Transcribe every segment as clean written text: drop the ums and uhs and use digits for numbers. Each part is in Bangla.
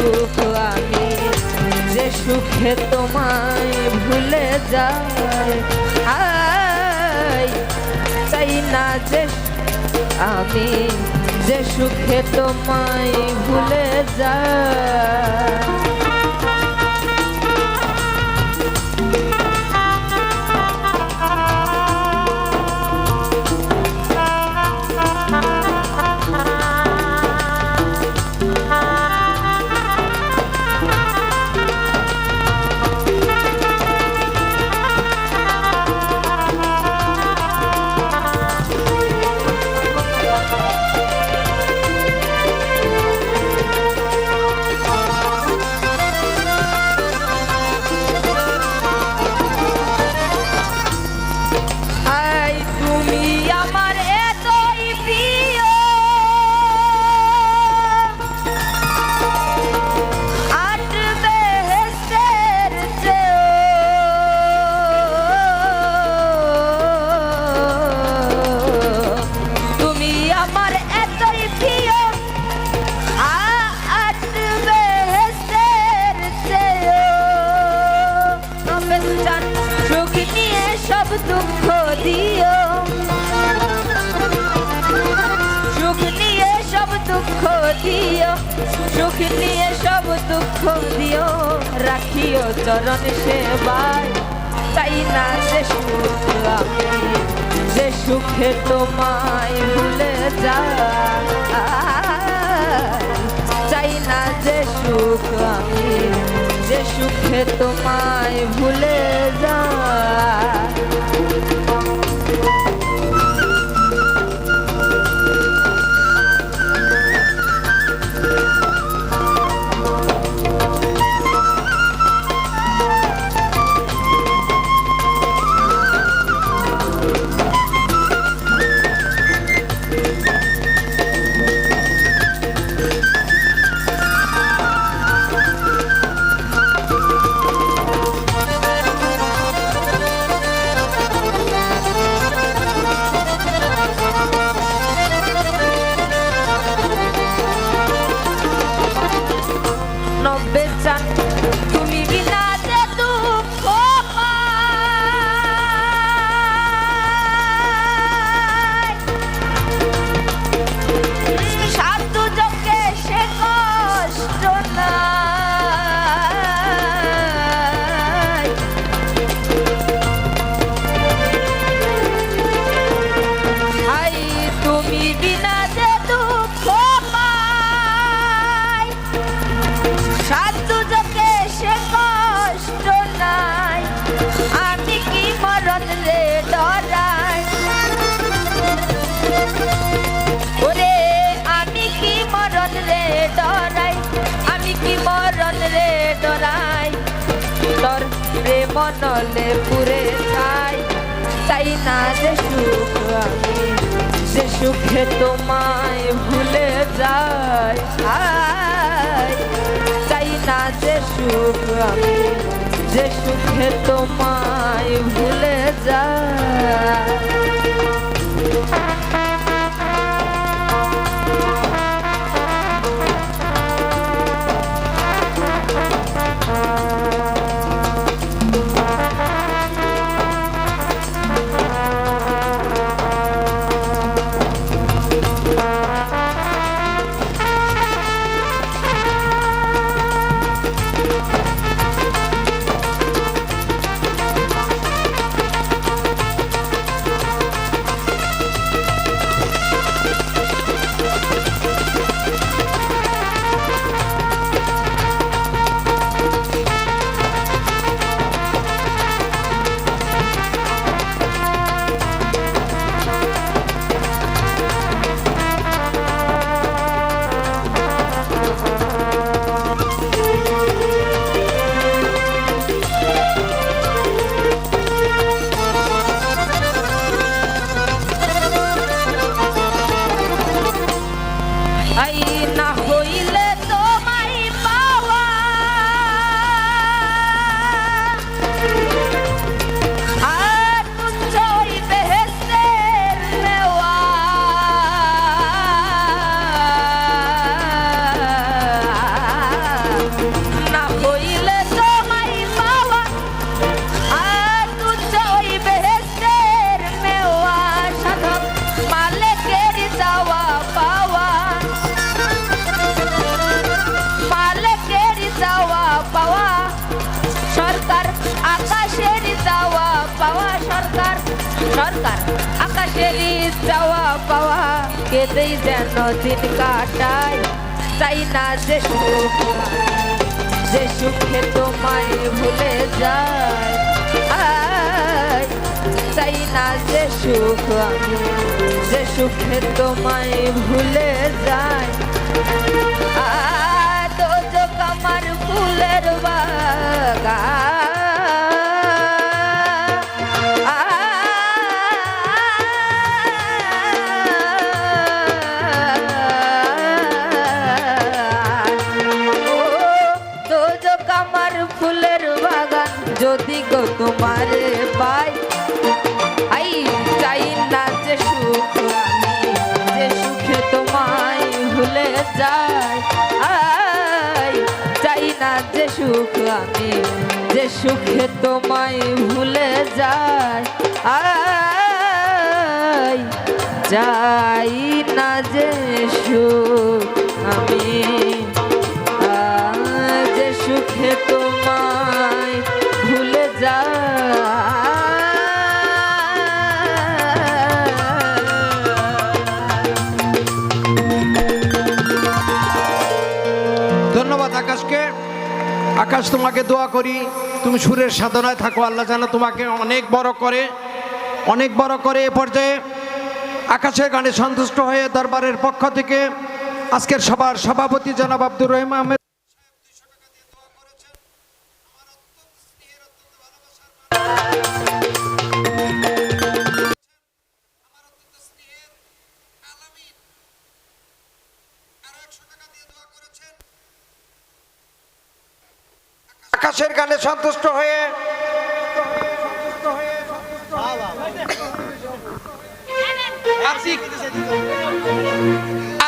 সুখ আমি যে সুখে তোমায় ভুলে যাই চাই না যে আমি যে সুখে তোমায় ভুলে যাই দুঃখ দিও সুখ নিয়ে সব দুঃখ দিও সুখ নিয়ে সব দুঃখ দিও রাখিও চরণ সেবায় তাই না যে সুখ আমি যে সুখে তোমায় ভুলে যাই চাই না যে সুখ আমি যে সুখে তোমায় ভুলে যাই তুমি বিনা যে দুঃখ সাধু যোগে সে কষ্ট নাই তুমি বিনা যে দুঃখ সাধু যোগে সে কষ্ট নাই আমি কি মরণ রে ডরাই ওরে আমি কি মরণ রে ডরাই আমি কি মরণ রে ডরাই তোর প্রেম নলে পুরে খাই তাই না যে সুখ আমি যে সুখে তোমায় ভুলে যাই চাই না যে সুখ আমি যে সুখে তোমায় ভুলে যাই আকাশেরই চাওয়া পাওয়া কেঁদেই যেন দিন কাটায় চাই না যে সুখ যে সুখে তোমায় ভুলে যায় চাই না যে সুখ আমি যে সুখে তোমায় ভুলে যায় দোজক আমার ফুলের বাগান ফুলের বাগান যদি গো তোমারে পাই আই চাই না যে সুখ আমি যে সুখে তোমায় ভুলে যাই আই চাই না যে সুখ আমি যে সুখে তোমায় ভুলে যাই আই চাই না যে সুখ আমি যে সুখে তোমায় ভুলে ধন্যবাদ আকাশকে। আকাশ, তোমাকে দোয়া করি তুমি সুরের সাধনায় থাকো, আল্লাহ যেন তোমাকে অনেক বড় করে। এ পর্যায়ে আকাশের গানে সন্তুষ্ট হয়ে দরবারের পক্ষ থেকে আজকের সভার সভাপতি জনাব আব্দুর রহিম আহমেদ আকাশের গানে সন্তুষ্ট হয়ে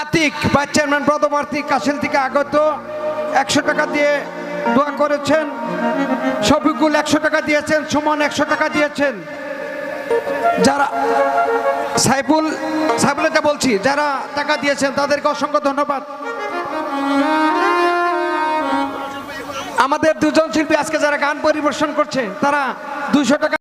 আতিক ভাইস চেয়ারম্যান পদপ্রার্থী কাশিল থেকে আগত 100 টাকা দিয়ে দোয়া করেছেন। শফিকুল 100 টাকা দিয়েছেন, সুমন 100 টাকা দিয়েছেন। যারা সাইফুল বলছি, যারা টাকা দিয়েছেন তাদেরকে অসংখ্য ধন্যবাদ। আমাদের দুজন শিল্পী আজকে যারা গান পরিবেশন করছে তারা 200 টাকা